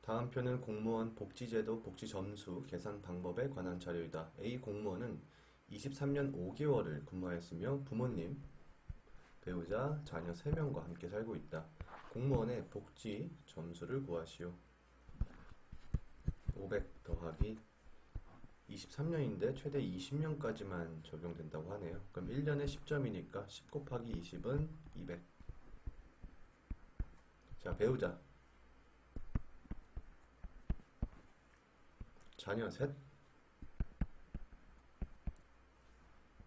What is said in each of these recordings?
다음 표는 공무원 복지제도 복지점수 계산 방법에 관한 자료이다. A 공무원은 23년 5개월을 근무하였으며 부모님, 배우자, 자녀 3명과 함께 살고 있다. 공무원의 복지 점수를 구하시오. 500 더하기 23년인데 최대 20년까지만 적용된다고 하네요. 그럼 1년에 10점이니까 10 곱하기 20은 200. 자, 배우자. 자녀 셋.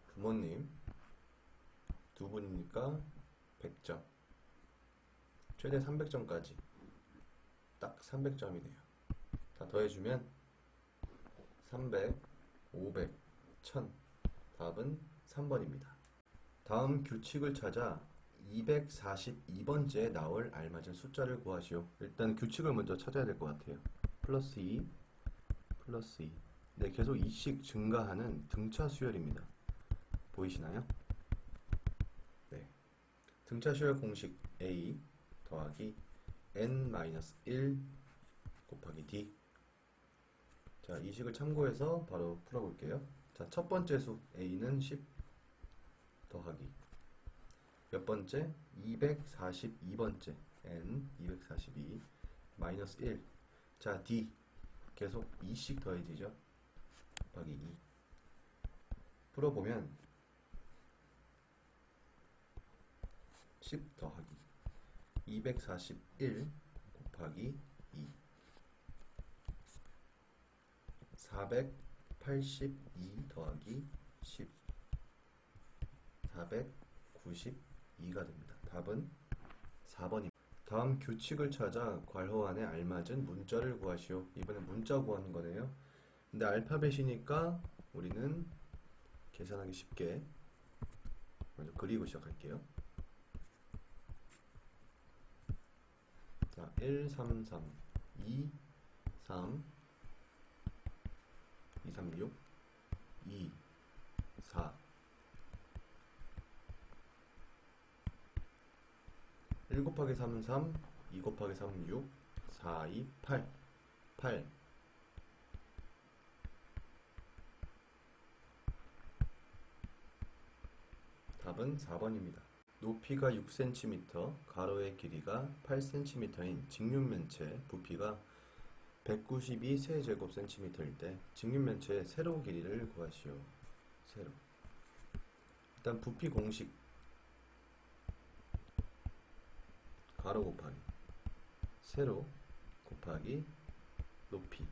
부모님. 두 분이니까 100점. 최대 300점까지. 딱 300점이네요. 다 더해주면 300, 500, 1000. 답은 3번입니다. 다음 규칙을 찾아 242번째에 나올 알맞은 숫자를 구하시오. 일단 규칙을 먼저 찾아야 될 것 같아요. 플러스 2, 플러스 2. 네, 계속 2씩 증가하는 등차 수열입니다. 보이시나요? 네. 등차 수열 공식 A 더하기 n-1 곱하기 d. 자, 이 식을 참고해서 바로 풀어볼게요. 자, 첫 번째 수 a는 10 더하기 몇 번째? 242번째 n 242 마이너스 1. 자, d 계속 2씩 더해지죠. 곱하기 2. 풀어보면 10 더하기 241 곱하기 2 482 더하기 10 492가 됩니다. 답은 4번입니다. 다음 규칙을 찾아 괄호 안에 알맞은 문자를 구하시오. 이번엔 문자 구하는 거네요. 근데 알파벳이니까 우리는 계산하기 쉽게 먼저 그리고 시작할게요. 자, 1, 3, 3, 2, 3, 2, 3, 6, 2, 4. 1 곱하기 3은 3, 2 곱하기 3은 6, 4, 2, 8. 8. 답은 4번입니다. 높이가 6cm, 가로의 길이가 8cm인 직육면체 부피가 192 세제곱cm일 때 직육면체의 세로 길이를 구하시오. 세로. 일단 부피 공식 가로 곱하기 세로 곱하기 높이.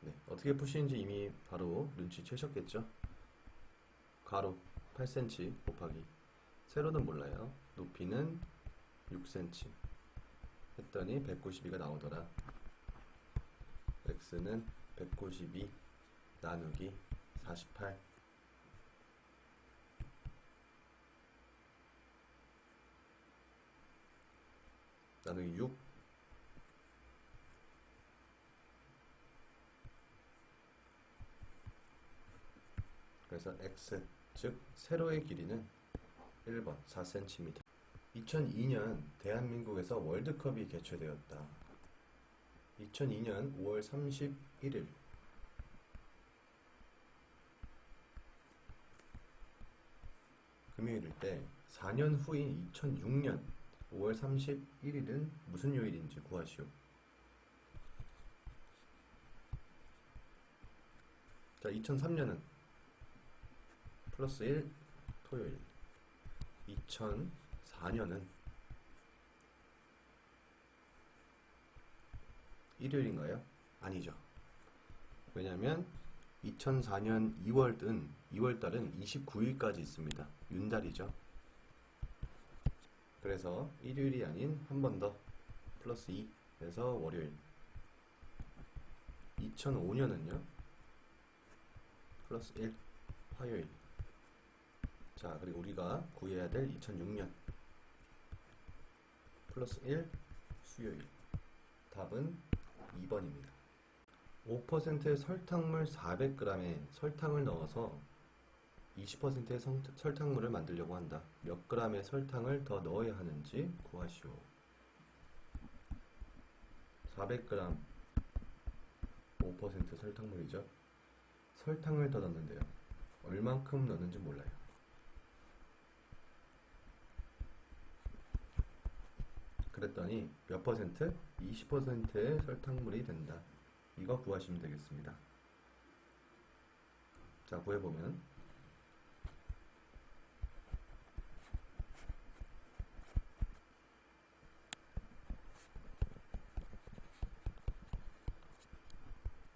네, 어떻게 푸시는지 이미 바로 눈치채셨겠죠? 가로 8cm 곱하기 세로는 몰라요. 높이는 6cm 했더니 192가 나오더라. x는 192 나누기 48 나누기 6. 그래서 x, 즉 세로의 길이는 1번 4cm. 2002년 대한민국에서 월드컵이 개최되었다. 2002년 5월 31일 금요일일 때 4년 후인 2006년 5월 31일은 무슨 요일인지 구하시오. 자, 2003년은 플러스 1 토요일. 2004년은 일요일인가요? 아니죠. 왜냐면 2004년 2월달은 29일까지 있습니다. 윤달이죠. 그래서 일요일이 아닌 한 번 더 플러스 2 해서 월요일. 2005년은요 플러스 1 화요일. 자, 그리고 우리가 구해야 될 2006년 플러스 1 수요일. 답은 2번입니다. 5%의 설탕물 400g에 설탕을 넣어서 20%의 설탕물을 만들려고 한다. 몇 g의 설탕을 더 넣어야 하는지 구하시오. 400g 5% 설탕물이죠. 설탕을 더 넣는데요. 얼만큼 넣는지 몰라요. 그랬더니 몇 퍼센트? 20%의 설탕물이 된다. 이거 구하시면 되겠습니다. 자, 구해보면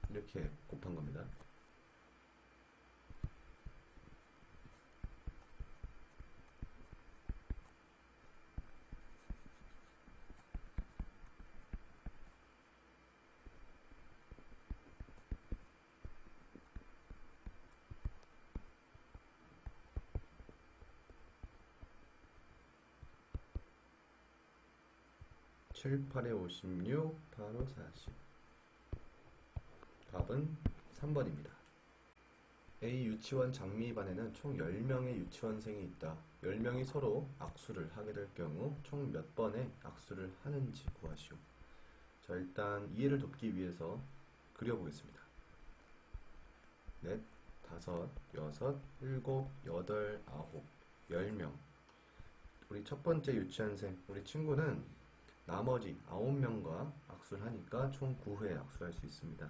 이렇게 곱한 겁니다. 칠, 8에 56, 8호 40. 답은 3번입니다. A 유치원 장미반에는 총 10명의 유치원생이 있다. 10명이 서로 악수를 하게 될 경우 총 몇 번의 악수를 하는지 구하시오. 자, 일단 이해를 돕기 위해서 그려보겠습니다. 넷, 다섯, 여섯, 일곱, 여덟, 아홉, 10명. 우리 첫 번째 유치원생, 우리 친구는 나머지 9명과 악수를 하니까 총 9회 악수할 수 있습니다.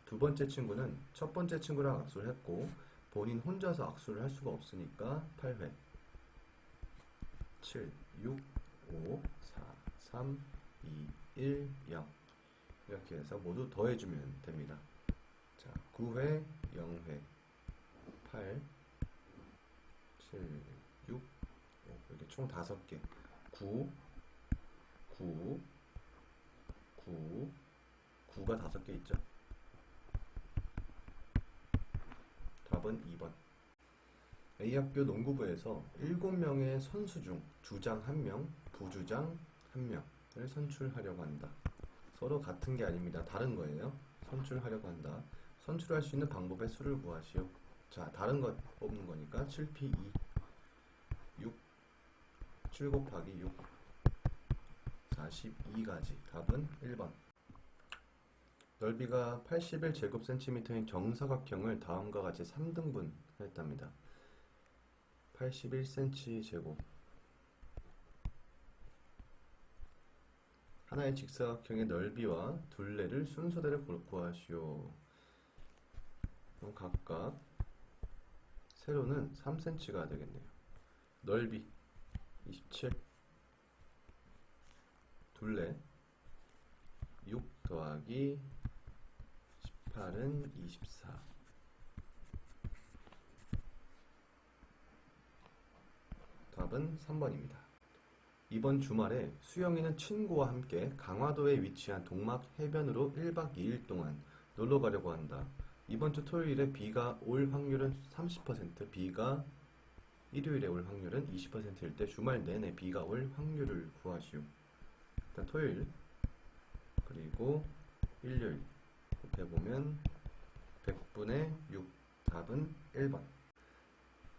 두 번째 친구는 첫 번째 친구랑 악수를 했고 본인 혼자서 악수를 할 수가 없으니까 8회. 7, 6, 5, 4, 3, 2, 1, 0. 이렇게 해서 모두 더해주면 됩니다. 자, 9회, 0회, 8, 7, 6, 5. 이렇게 총 5개. 9, 9, 9, 9가 5개 있죠. 답은 2번. A학교 농구부에서 7명의 선수 중 주장 1명, 부주장 1명을 선출하려고 한다. 서로 같은 게 아닙니다. 다른 거예요. 선출하려고 한다. 선출할 수 있는 방법의 수를 구하시오. 자, 다른 것 뽑는 거니까 7P2 6 7 곱하기 6 42가지. 답은 1번. 넓이가 81제곱cm인 정사각형을 다음과 같이 3등분 했답니다. 81cm 제곱. 하나의 직사각형의 넓이와 둘레를 순서대로 구하시오. 그럼 각각 세로는 3cm가 되겠네요. 넓이 27, 둘레 6 더하기 18은 24. 답은 3번입니다. 이번 주말에 수영이는 친구와 함께 강화도에 위치한 동막 해변으로 1박 2일 동안 놀러 가려고 한다. 이번 주 토요일에 비가 올 확률은 30%, 비가 일요일에 올 확률은 20%일 때 주말 내내 비가 올 확률을 구하시오. 일단 토요일 그리고 일요일 곱해보면 100분의 6. 답은 1번.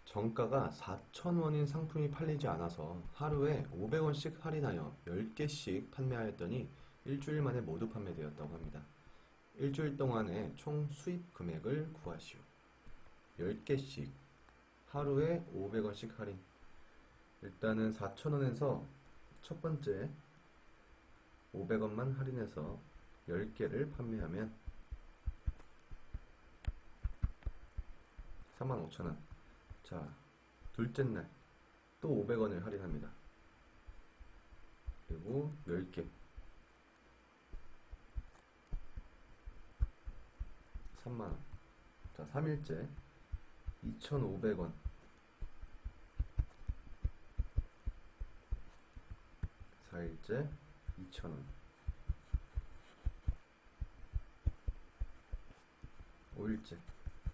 정가가 4,000원인 상품이 팔리지 않아서 하루에 500원씩 할인하여 10개씩 판매하였더니 일주일 만에 모두 판매되었다고 합니다. 일주일 동안의 총 수입 금액을 구하시오. 10개씩 하루에 500원씩 할인. 일단은 4,000원에서 첫 번째 500원만 할인해서 10개를 판매하면 45,000원. 자, 둘째 날 또 500원을 할인합니다. 그리고 10개 3만원. 자, 3일째 2,500원. 4일째 2,000원. 5일째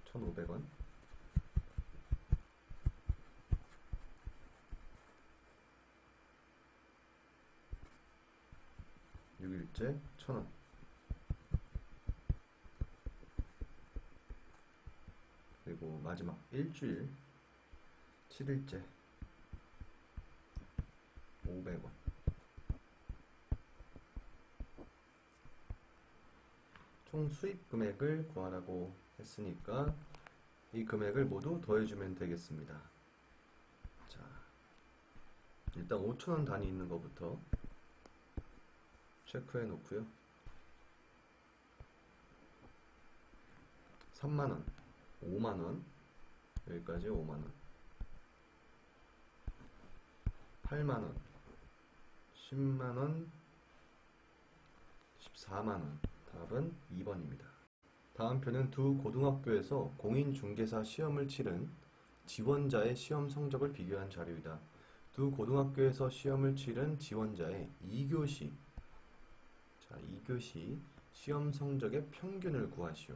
1,500원. 6일째 1,000원. 그리고 마지막 일주일 7일째 500원. 총 수입 금액을 구하라고 했으니까 이 금액을 모두 더해주면 되겠습니다. 자, 일단 5,000원 단위 있는 것부터 체크해 놓고요. 3만원, 5만원, 여기까지 5만원, 8만원, 10만원, 14만원. 답은 2번입니다. 다음 표는 두 고등학교에서 공인중개사 시험을 치른 지원자의 시험 성적을 비교한 자료이다. 두 고등학교에서 시험을 치른 지원자의 2교시, 자, 2교시 시험 성적의 평균을 구하시오.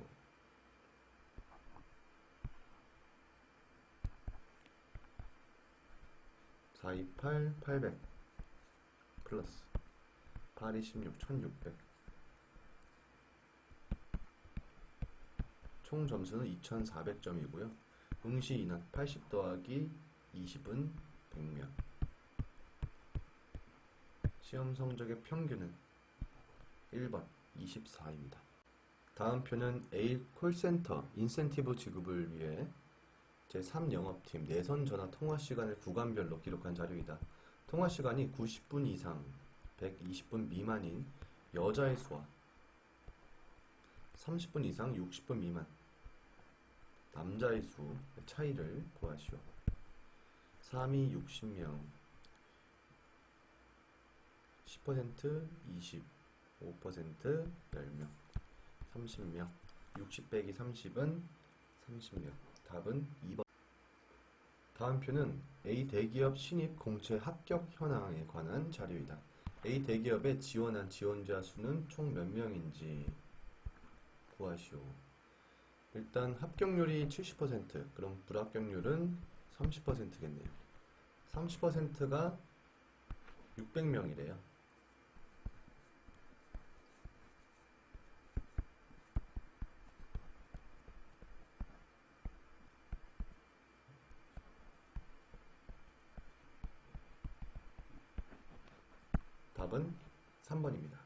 (428) 800 플러스 826 1600. 총 점수는 2400점이고요. 응시 인원 80 더하기 20은 100명. 시험 성적의 평균은 1번 24입니다. 다음 표는 A 콜센터 인센티브 지급을 위해 제3영업팀 내선 전화 통화 시간을 구간별로 기록한 자료이다. 통화 시간이 90분 이상, 120분 미만인 여자의 수와 30분 이상, 60분 미만 남자의 수 차이를 구하시오. 3이 60명, 10%, 20, 5% 10명, 30명, 60 빼기 30은 30명. 답은 2번. 다음 표는 A 대기업 신입 공채 합격 현황에 관한 자료이다. A 대기업에 지원한 지원자 수는 총 몇 명인지 구하시오. 일단 합격률이 70%, 그럼 불합격률은 30%겠네요. 30%가 600명이래요. 답은 3번입니다.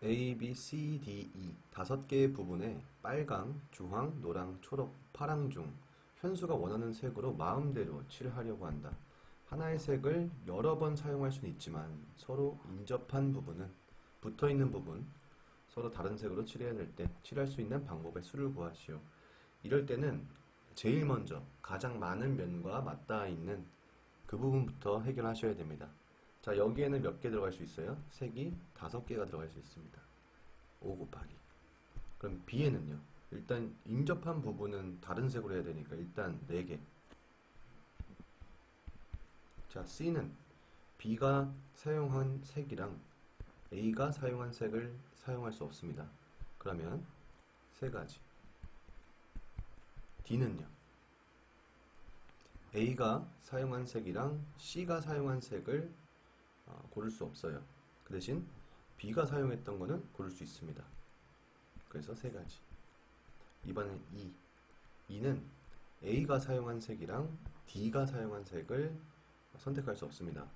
A, B, C, D, E 5개의 부분에 빨강, 주황, 노랑, 초록, 파랑 중 현수가 원하는 색으로 마음대로 칠하려고 한다. 하나의 색을 여러 번 사용할 수는 있지만 서로 인접한 부분은 붙어있는 부분 서로 다른 색으로 칠해야 될 때 칠할 수 있는 방법의 수를 구하시오. 이럴 때는 제일 먼저 가장 많은 면과 맞닿아 있는 그 부분부터 해결하셔야 됩니다. 자, 여기에는 몇 개 들어갈 수 있어요? 색이 5개가 들어갈 수 있습니다. 5 곱하기. 그럼 B에는요? 일단 인접한 부분은 다른 색으로 해야 되니까 일단 4개. 자, C는 B가 사용한 색이랑 A가 사용한 색을 사용할 수 없습니다. 그러면 3가지. D는요? A가 사용한 색이랑 C가 사용한 색을 고를 수 없어요. 그 대신 B가 사용했던 거는 고를 수 있습니다. 그래서 3가지. 이번엔 E. E는 A가 사용한 색이랑 D가 사용한 색을 선택할 수 없습니다.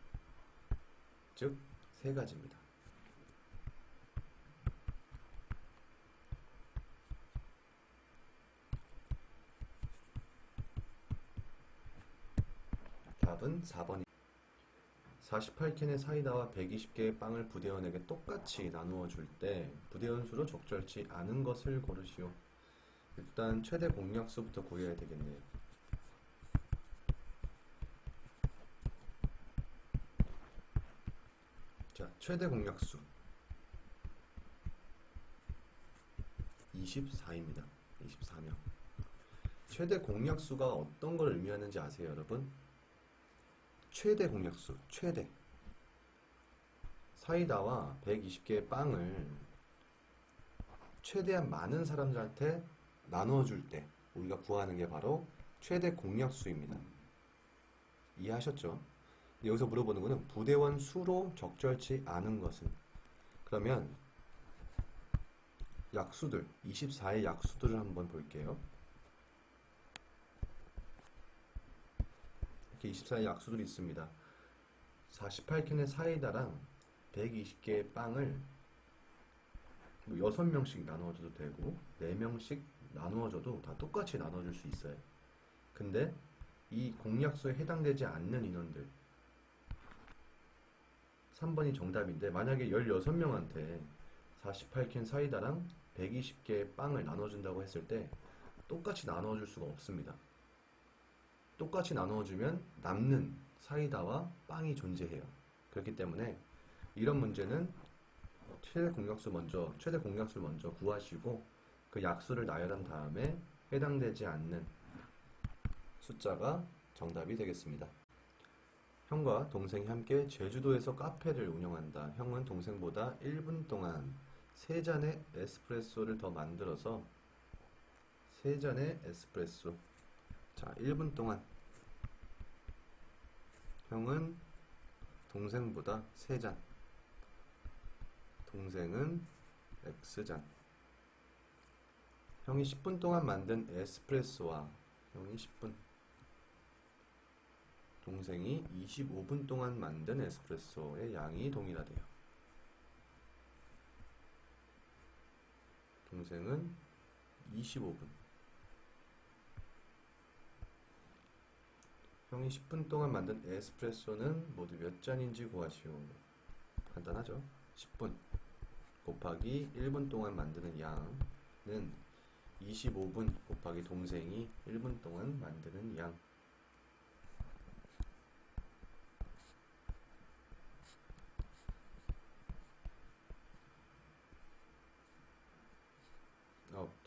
즉 3가지입니다. 답은 4번입니다. 48캔의 사이다와 120개의 빵을 부대원에게 똑같이 나누어 줄 때 부대원 수로 적절치 않은 것을 고르시오. 일단 최대 공약수부터 구해야 되겠네요. 자, 최대 공약수 24입니다. 24명. 최대 공약수가 어떤 걸 의미하는지 아세요, 여러분? 최대 공약수, 최대. 사이다와 120개의 빵을 최대한 많은 사람들한테 나눠줄 때 우리가 구하는 게 바로 최대 공약수입니다. 이해하셨죠? 여기서 물어보는 거는 부대원 수로 적절치 않은 것은. 그러면 약수들, 24의 약수들을 한번 볼게요. 이렇게 24의 약수들이 있습니다. 48캔의 사이다랑 120개의 빵을 뭐 6명씩 나누어줘도 되고 4명씩 나누어줘도 다 똑같이 나눠줄 수 있어요. 근데 이 공약수에 해당되지 않는 인원들 3번이 정답인데, 만약에 16명한테 48캔 사이다랑 120개의 빵을 나눠준다고 했을 때 똑같이 나눠줄 수가 없습니다. 똑같이 나눠주면 남는 사이다와 빵이 존재해요. 그렇기 때문에 이런 문제는 최대 공약수를 먼저 구하시고 그 약수를 나열한 다음에 해당되지 않는 숫자가 정답이 되겠습니다. 형과 동생이 함께 제주도에서 카페를 운영한다. 형은 동생보다 1분 동안 3잔의 에스프레소를 더 만들어서 3잔의 에스프레소. 자, 1분 동안 형은 동생보다 3잔, 동생은 X잔. 형이 10분 동안 만든 에스프레소와 형이 10분, 동생이 25분 동안 만든 에스프레소의 양이 동일하대요. 동생은 25분, 형이 10분 동안 만든 에스프레소는 모두 몇 잔인지 구하시오. 간단하죠? 10분 곱하기 1분 동안 만드는 양은 25분 곱하기 동생이 1분 동안 만드는 양.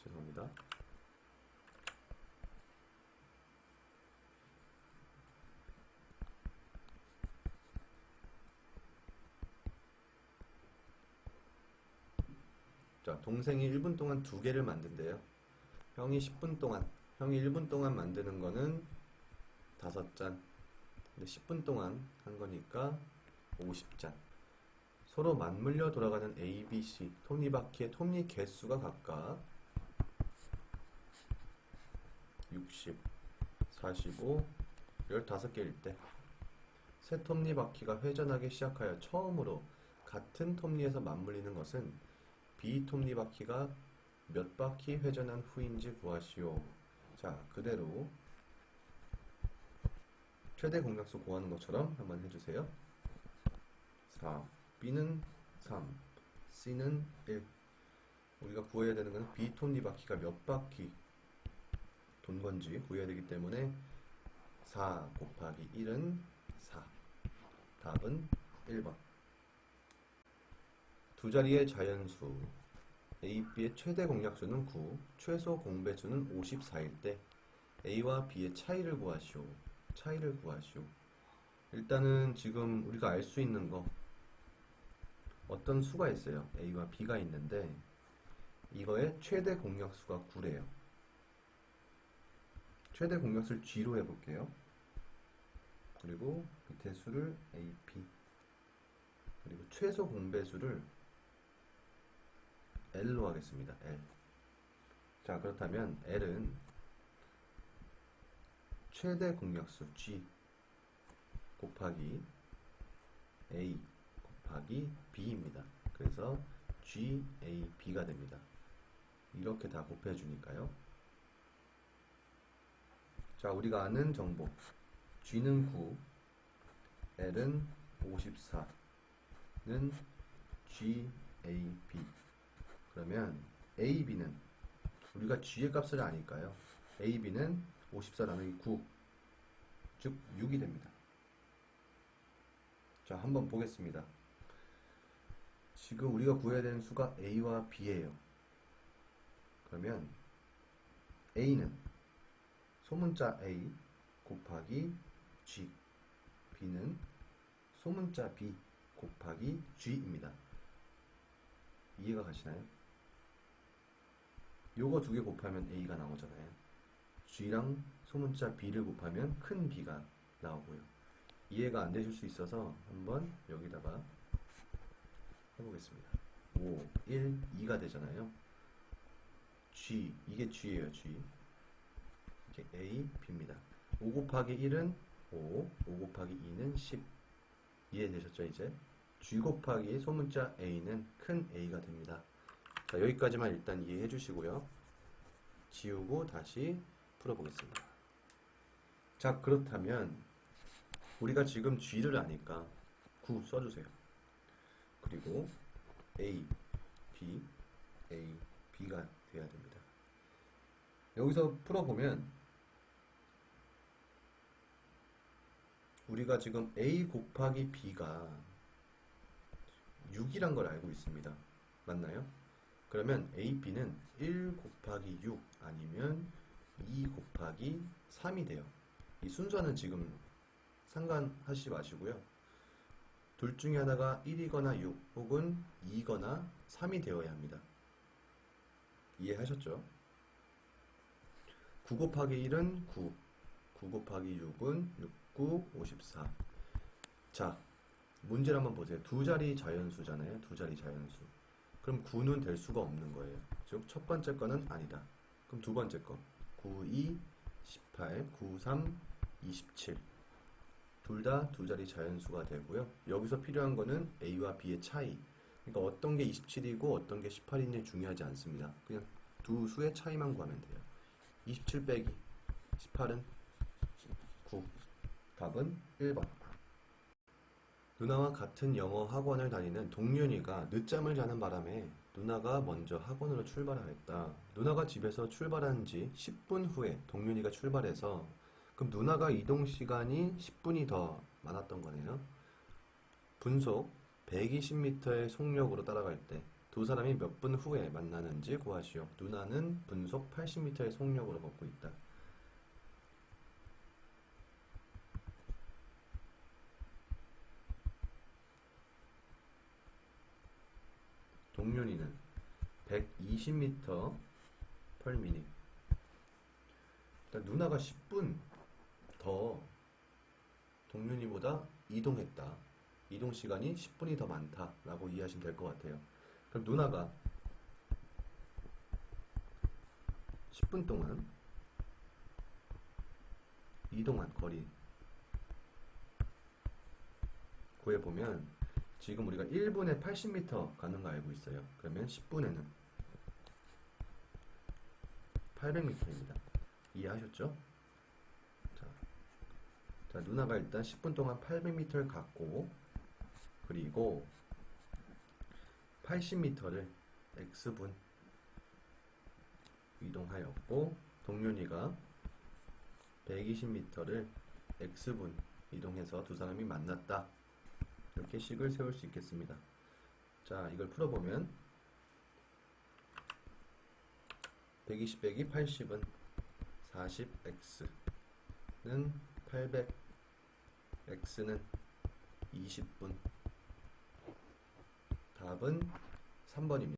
죄송합니다. 자, 동생이 1분 동안 2개를 만든대요. 형이 10분 동안, 형이 1분 동안 만드는 거는 5잔. 근데 10분 동안 한 거니까 50잔. 서로 맞물려 돌아가는 A, B, C 톱니바퀴의 톱니 개수가 각각 60, 45, 15개일 때 새 톱니바퀴가 회전하기 시작하여 처음으로 같은 톱니에서 맞물리는 것은 B 톱니바퀴가 몇 바퀴 회전한 후인지 구하시오. 자, 그대로 최대 공약수 구하는 것처럼 한번 해주세요. 4, B는 3, C는 1. 우리가 구해야 되는 것은 B 톱니바퀴가 몇 바퀴 돈 건지 구해야 되기 때문에 4 곱하기 1은 4. 답은 1번. 두 자리의 자연수 A, B의 최대 공약수는 9, 최소 공배수는 54일 때 A와 B의 차이를 구하시오. 차이를 구하시오. 일단은 지금 우리가 알 수 있는 거, 어떤 수가 있어요. A와 B가 있는데 이거의 최대 공약수가 9래요. 최대 공약수를 G로 해볼게요. 그리고 밑에 수를 A, B, 그리고 최소 공배수를 L로 하겠습니다. L. 자, 그렇다면 L은 최대 공약수 G 곱하기 A 곱하기 B입니다. 그래서 G, A, B가 됩니다. 이렇게 다 곱해주니까요. 자, 우리가 아는 정보 G는 9, L은 54는 G, A, B. 그러면 A, B는 우리가 G의 값을 아니까요. A, B는 54 나누기 9, 즉 6이 됩니다. 자, 한번 보겠습니다. 지금 우리가 구해야 되는 수가 A와 B예요. 그러면 A는 소문자 A 곱하기 G, B는 소문자 B 곱하기 G입니다. 이해가 가시나요? 요거 두 개 곱하면 A가 나오잖아요. G랑 소문자 B를 곱하면 큰 B가 나오고요. 이해가 안 되실 수 있어서 한번 여기다가 해보겠습니다. 5, 1, 2가 되잖아요. G, 이게 G예요. G. 이게 A, B입니다. 5 곱하기 1은 5 곱하기 2는 10. 이해되셨죠 이제? G 곱하기 소문자 A는 큰 A가 됩니다. 자, 여기까지만 일단 이해해 주시고요. 지우고 다시 풀어보겠습니다. 자, 그렇다면 우리가 지금 G를 아니까 9 써주세요. 그리고 A, B, A, B가 돼야 됩니다. 여기서 풀어보면 우리가 지금 A 곱하기 B가 6이란 걸 알고 있습니다. 맞나요? 그러면 A, B는 1 곱하기 6 아니면 2 곱하기 3이 돼요. 이 순서는 지금 상관하시지 마시고요. 둘 중에 하나가 1이거나 6 혹은 2거나 3이 되어야 합니다. 이해하셨죠? 9 곱하기 1은 9, 9 곱하기 6은 6, 9, 54. 자, 문제를 한번 보세요. 두 자리 자연수잖아요. 두 자리 자연수. 그럼 9는 될 수가 없는 거예요. 즉, 첫 번째 거는 아니다. 그럼 두 번째 거. 9, 2, 18, 9, 3, 27. 둘 다 두 자리 자연수가 되고요. 여기서 필요한 거는 A와 B의 차이. 그러니까 어떤 게 27이고 어떤 게 18인지 중요하지 않습니다. 그냥 두 수의 차이만 구하면 돼요. 27 빼기 18은 9. 답은 1번. 누나와 같은 영어 학원을 다니는 동윤이가 늦잠을 자는 바람에 누나가 먼저 학원으로 출발하였다. 누나가 집에서 출발한 지 10분 후에 동윤이가 출발해서 그럼 누나가 이동 시간이 10분이 더 많았던 거네요. 분속 120m의 속력으로 따라갈 때 두 사람이 몇 분 후에 만나는지 구하시오. 누나는 분속 80m의 속력으로 걷고 있다. 동윤이는 120m per minute. 일단 누나가 10분 더 동윤이보다 이동했다. 이동 시간이 10분이 더 많다라고 이해하시면 될 것 같아요. 그럼 누나가 10분 동안 이동한 거리 구해보면 지금 우리가 1분에 80m 가는 거 알고 있어요. 그러면 10분에는 800m입니다. 이해하셨죠? 자, 누나가 일단 10분 동안 800m를 갔고 그리고 80m를 X분 이동하였고 동윤이가 120m를 X분 이동해서 두 사람이 만났다. 이렇게 식을 세울 수 있겠습니다. 자, 이걸 풀어보면 120 빼기 80은 40x는 800, x는 20분. 답은 3번입니다.